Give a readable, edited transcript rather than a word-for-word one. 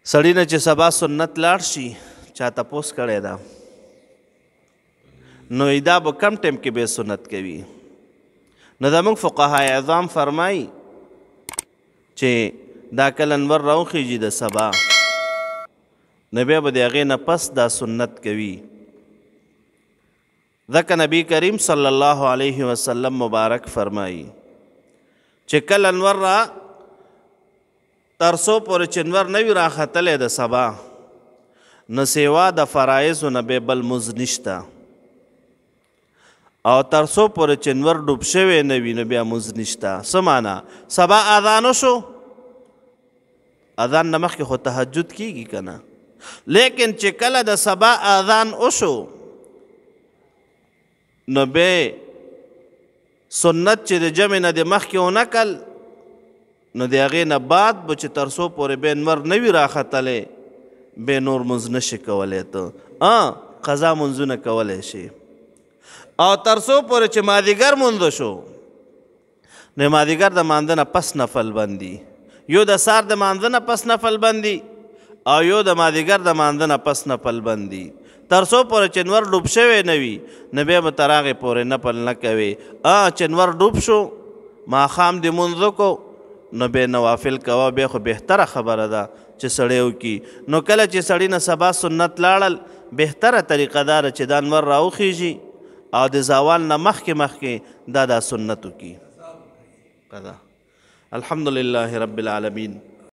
سړی نه چې سبا سنت لاړ شي چا تپوس کړی ده نو دا به کم ټایم کې به سنت کوي نو زموږ فقهای اعظام فرمایي چې دا کله انور راوخیږي د سبا نو بیا به د هغې نه پس دا سنت کوي ځکه نبی کریم صلی الله علیه وسلم مبارک فرمایي چې کله انور را تر څو پورې چې انور نه وي راختلی د سبا نو سیوا د فرایضو نه بیا بل مونځ نشته او تر څو پورې چې انور ډوب شوی نه وي نو بیا مونځ نشته څه معنا سبا اذان وشو اذان نه مخکې خو تهجد کیږي که نه لیکن چې کله د سبا اذان وشو نو بیا سنت چې د جمع نه د مخکې ونکل نو د هغې نه بعد به چې تر څو پورې بیا انور نه وي راختلی بیا نور مونځ نشي کولی ته قضا مونځونه کولی شي او تر څو پورې چې مازدیګر مونځ شو نو مازدیګر د مانځه نه پس نفل بندي یو د سار د مانځه نه پس نفل بندي او یو د مازدیګر د مانځه نه پس نفل بندي تر څو پورې چې انور ډوب شوی نه وي نو بیا به تر هغې پورې نفل نه کوي چې انور ډوب شو ماښام دې مونځ وکړو نو بیا نوافل کوه بیا خو بهتره خبره ده چې سړی وکړي نو کله چې سړي نه سبا سنت لاړل بهتره طریقه دا ده چې دا انور راوخیږي او د زوال نه مخکې دا سنت وکړي الحمدلله رب العالمین